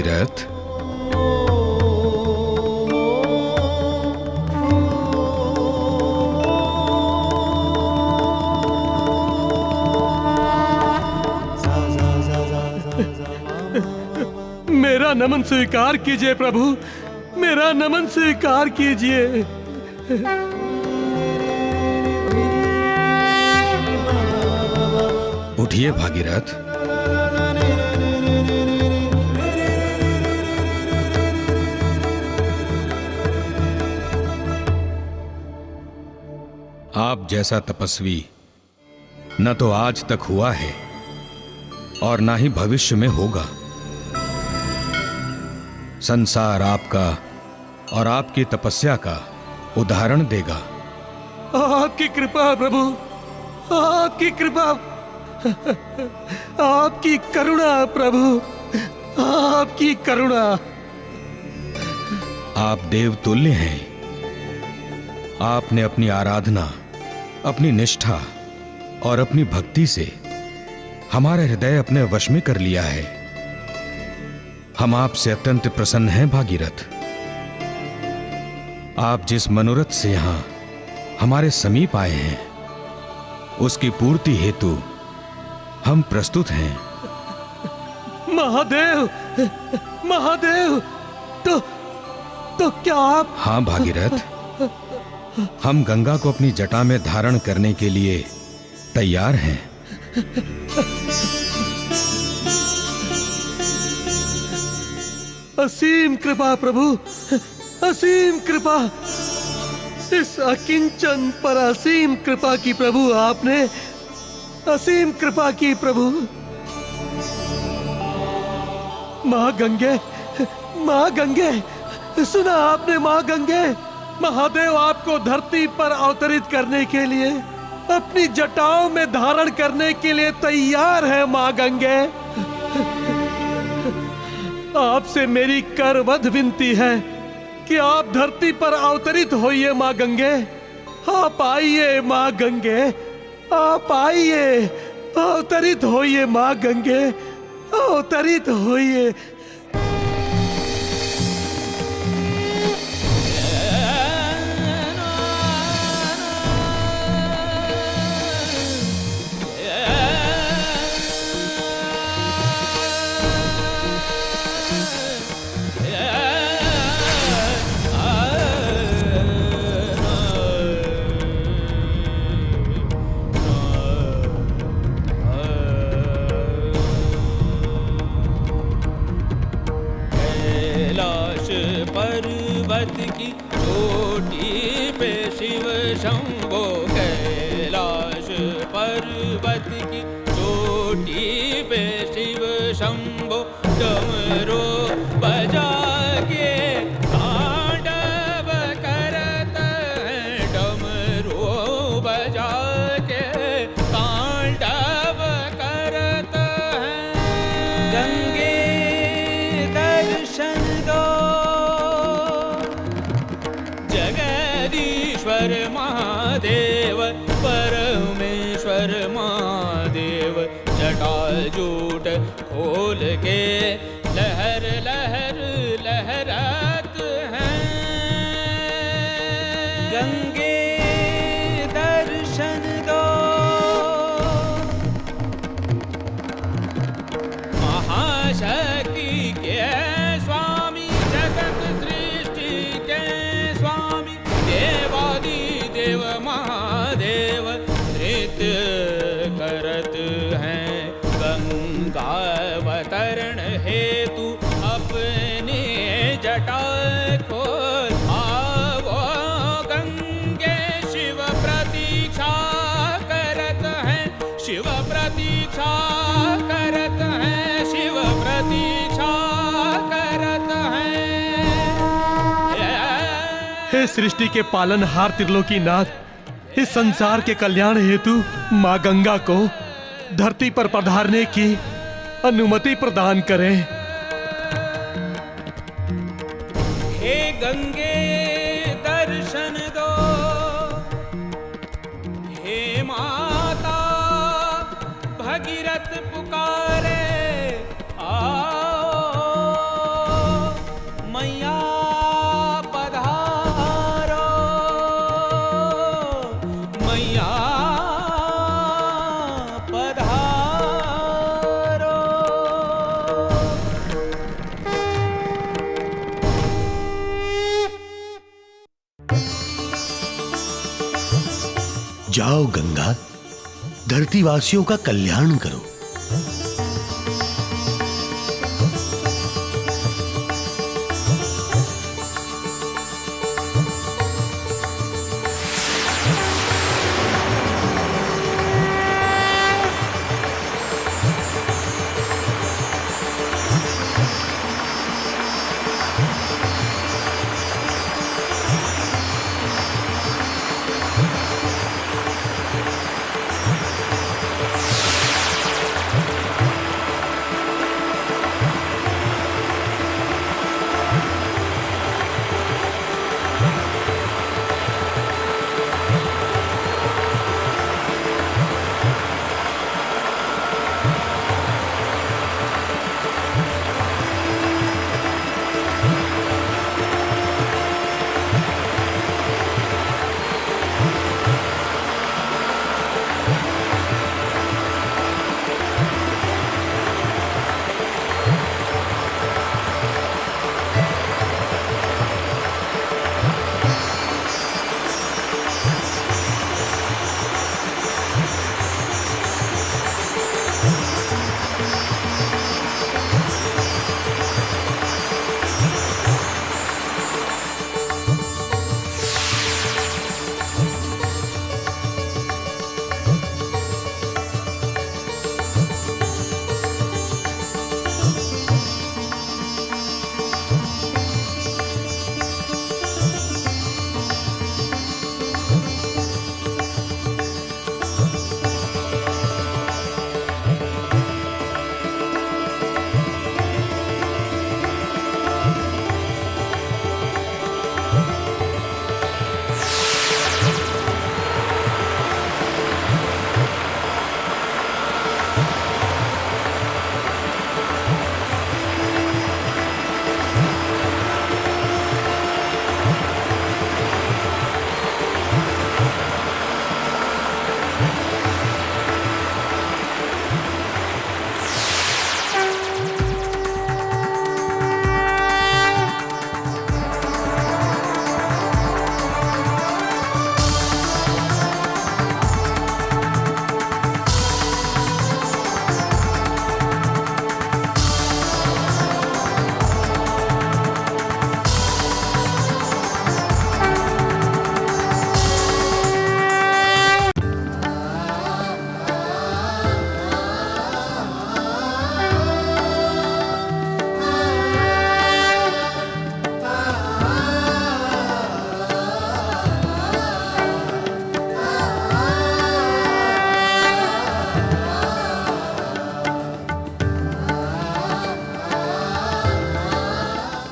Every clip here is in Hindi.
भागीरथ, मेरा नमन स्वीकार कीजिए प्रभु, मेरा नमन स्वीकार कीजिए। उठिए भागीरथ। आप जैसा तपस्वी न तो आज तक हुआ है और ना ही भविष्य में होगा। संसार आपका और आपकी तपस्या का उदाहरण देगा। आपकी कृपा प्रभु, आपकी कृपा, आपकी करुणा प्रभु, आपकी करुणा। आप देवतुल्य हैं। आपने अपनी आराधना, अपनी निष्ठा और अपनी भक्ति से हमारा हृदय अपने वश में कर लिया है। हम आपसे अत्यंत प्रसन्न हैं भागीरथ। आप जिस मनोरथ से यहां हमारे समीप आए हैं, उसकी पूर्ति हेतु हम प्रस्तुत हैं। महादेव, महादेव, तो क्या आप? हां भागीरथ, हम गंगा को अपनी जटा में धारण करने के लिए तैयार हैं। असीम कृपा प्रभु, असीम कृपा। इस अकिंचन पर असीम कृपा की प्रभु आपने, असीम कृपा की प्रभु। मां गंगे, मां गंगे, सुना आपने मां गंगे? महादेव आपको धरती पर अवतरित करने के लिए, अपनी जटाओं में धारण करने के लिए तैयार है मां गंगे। आपसे मेरी करवध विनती है कि आप धरती पर अवतरित होइए मां गंगे। आप आइए मां गंगे, आप आइए, अवतरित होइए मां गंगे, अवतरित होइए। पर्वत की चोटी पे शिव शंभो, कैलाश पर्वत की चोटी पे शिव शंभो, डमरू बजा के तांडव करत हैं, डमरू बजा के तांडव करत हैं। गंगे दर्शन दो जगदीश्वर महादेव, परमेश्वर महादेव, जटाजूट खोल के लहर लहर लहरात हैं। गंगे दर्शन दो महाशक्ति के स्वामी, जगत सृष्टि के स्वामी, देवादि देव महादेव नृत्य करत हैं। गंगावतरण हेतु अपने जटा खोल आवो गंगे, शिव प्रतीक्षा करत हैं, शिव प्रतीक्षा करत हैं, शिव प्रतीक्षा करत हैं। हे सृष्टि के पालनहार त्रिलोकीनाथ, इस संसार के कल्याण हेतु मां गंगा को धरती पर पधारने की अनुमति प्रदान करें। हे गंगे दर्शन दो, हे माता भगीरथ पुकारे आओ। जाओ गंगा, धरतीवासियों का कल्याण करो।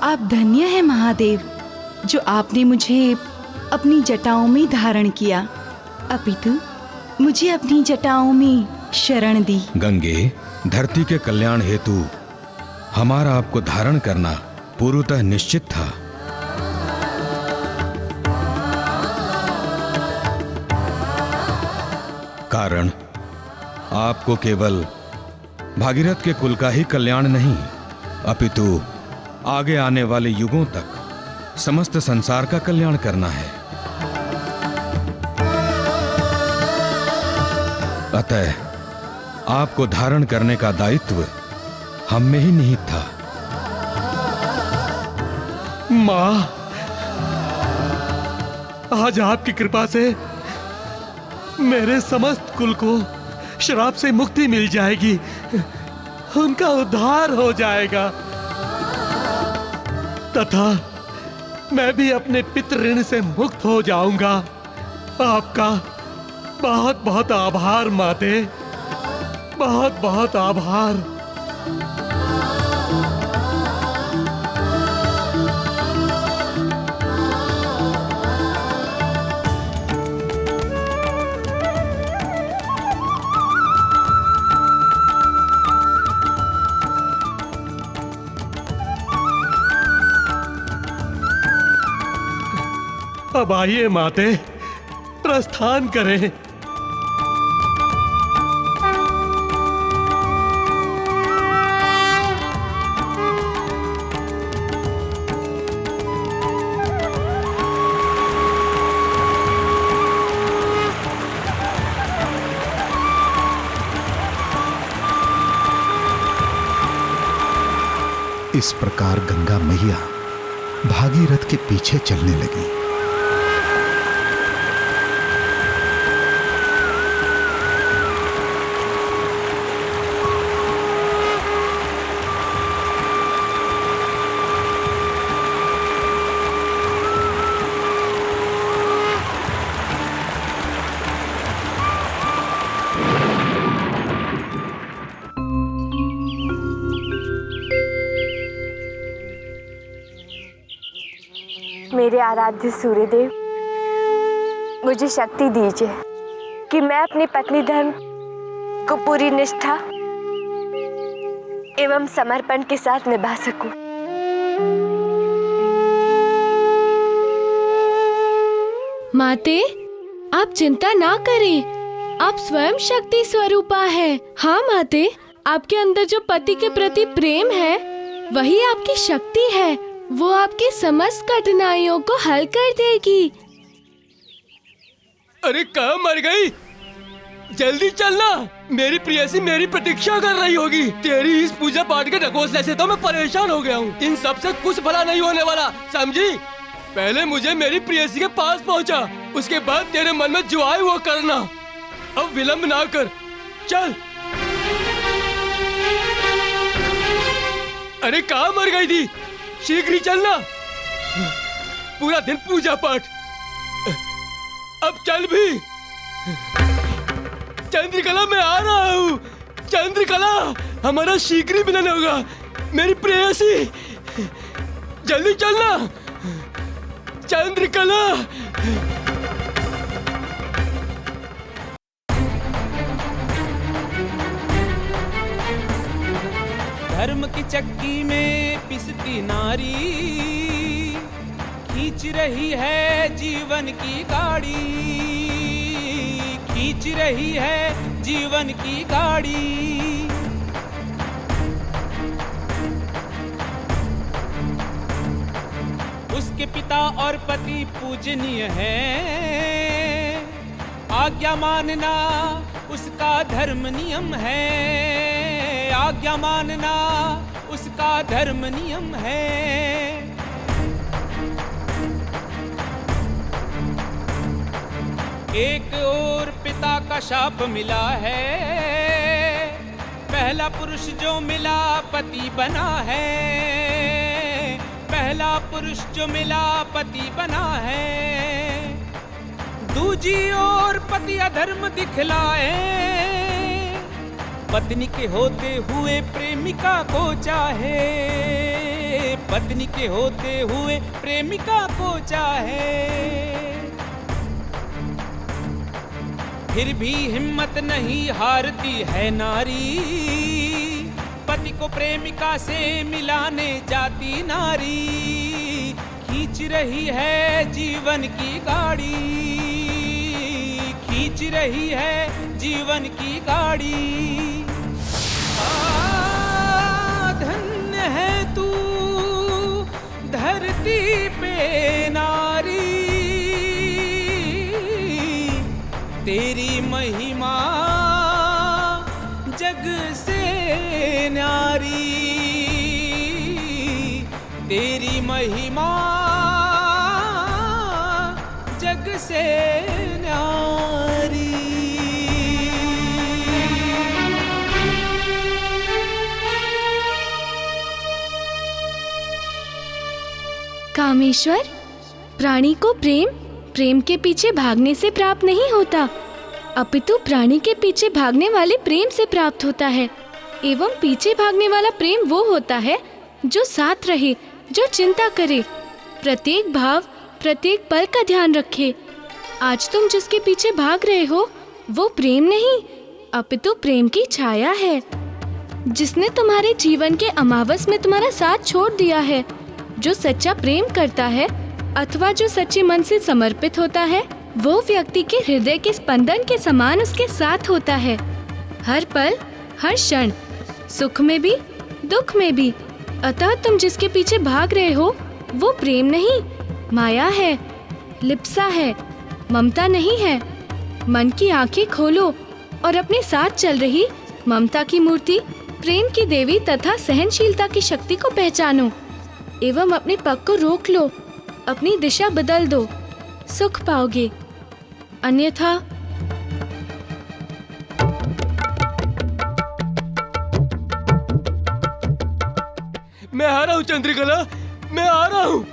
आप धन्य हैं महादेव, जो आपने मुझे अपनी जटाओं में धारण किया, अपितु मुझे अपनी जटाओं में शरण दी। गंगे, धरती के कल्याण हेतु हमारा आपको धारण करना पूर्वतः निश्चित था। कारण आपको केवल भागीरथ के कुल का ही कल्याण नहीं, अपितु आगे आने वाले युगों तक समस्त संसार का कल्याण करना है। अतः आपको धारण करने का दायित्व हम में ही निहित था। मां, आज आपकी कृपा से मेरे समस्त कुल को श्राप से मुक्ति मिल जाएगी, उनका उद्धार हो जाएगा तथा मैं भी अपने पितृ ऋण से मुक्त हो जाऊंगा। आपका बहुत बहुत आभार माते, बहुत बहुत आभार। अब आइए माते, प्रस्थान करें। इस प्रकार गंगा मैया भागीरथ के पीछे चलने लगी। मेरे आराध्य सूर्यदेव, मुझे शक्ति दीजिए कि मैं अपनी पत्नी धर्म को पूरी निष्ठा एवं समर्पण के साथ निभा सकूं। माते, आप चिंता ना करें, आप स्वयं शक्ति स्वरूपा है। हाँ माते, आपके अंदर जो पति के प्रति प्रेम है वही आपकी शक्ति है। वो आपकी समस्त कठिनाइयों को हल कर देगी। अरे कहाँ मर गई? जल्दी चलना, मेरी प्रेयसी मेरी प्रतीक्षा कर रही होगी। तेरी इस पूजा पाठ के ढकोसले से तो मैं परेशान हो गया हूँ। इन सब से कुछ भला नहीं होने वाला, समझी? पहले मुझे मेरी प्रेयसी के पास पहुँचा, उसके बाद तेरे मन में जो आए वो करना। अब विलंब ना कर, चल। अरे कहाँ मर गई थी? शीघ्र ही चलना, पूरा दिन पूजा पाठ। अब चल भी। चंद्रकला, मैं आ रहा हूँ। चंद्रकला, हमारा शीघ्र ही मिलन होगा। मेरी प्रेयसी, जल्दी चलना। चंद्रकला। धर्म की चक्की में पिसती नारी, खींच रही है जीवन की गाड़ी, खींच रही है जीवन की गाड़ी। उसके पिता और पति पूजनीय हैं, आज्ञा मानना उसका धर्म नियम है, आज्ञा मानना उसका धर्म नियम है। एक और पिता का शाप मिला है, पहला पुरुष जो मिला पति बना है, पहला पुरुष जो मिला पति बना है। दूजी ओर पति अधर्म दिखलाए, पत्नी के होते हुए प्रेमिका को चाहे, पत्नी के होते हुए प्रेमिका को चाहे। फिर भी हिम्मत नहीं हारती है नारी, पति को प्रेमिका से मिलाने जाती नारी, खींच रही है जीवन की गाड़ी, खींच रही है जीवन की गाड़ी। धन्य है तू धरती पे नारी, तेरी महिमा जग से न्यारी, तेरी महिमा जग से न्यारी। कामेश्वर, प्राणी को प्रेम के पीछे भागने से प्राप्त नहीं होता, अपितु प्राणी के पीछे भागने वाले प्रेम से प्राप्त होता है। एवं पीछे भागने वाला प्रेम वो होता है जो साथ रहे, जो चिंता करे, प्रत्येक भाव प्रत्येक पल का ध्यान रखे। आज तुम जिसके पीछे भाग रहे हो वो प्रेम नहीं अपितु प्रेम की छाया है, जिसने तुम्हारे जीवन के अमावस में तुम्हारा साथ छोड़ दिया है। जो सच्चा प्रेम करता है अथवा जो सच्चे मन से समर्पित होता है वो व्यक्ति के हृदय के स्पंदन के समान उसके साथ होता है, हर पल हर क्षण, सुख में भी दुख में भी। अतः तुम जिसके पीछे भाग रहे हो वो प्रेम नहीं, माया है, लिप्सा है, ममता नहीं है। मन की आंखें खोलो और अपने साथ चल रही ममता की मूर्ति प्रेम की देवी तथा सहनशीलता की शक्ति को पहचानो एवं अपने पग को रोक लो, अपनी दिशा बदल दो, सुख पाओगे। अन्यथा मैं आ रहा हूँ चंद्रकला, मैं आ रहा हूँ।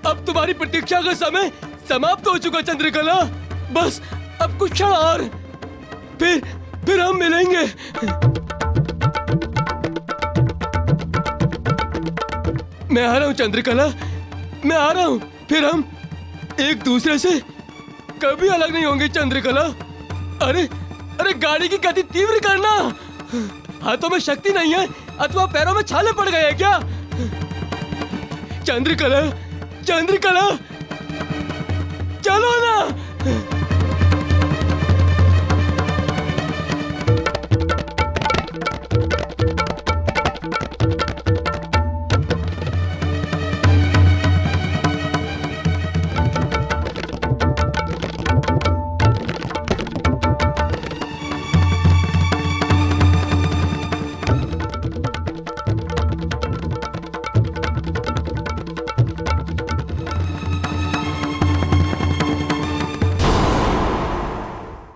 अब तुम्हारी प्रतीक्षा का समय समाप्त हो चुका चंद्रकला। बस अब कुछ क्षण और, फिर हम मिलेंगे। मैं आ रहा हूँ चंद्रकला, मैं आ रहा हूँ। फिर हम एक दूसरे से कभी अलग नहीं होंगे चंद्रकला। अरे अरे गाड़ी की गति तीव्र करना। हाथों में शक्ति नहीं है अथवा पैरों में छाले पड़ गए हैं क्या? चंद्रकला, चंद्रकला, चलो ना।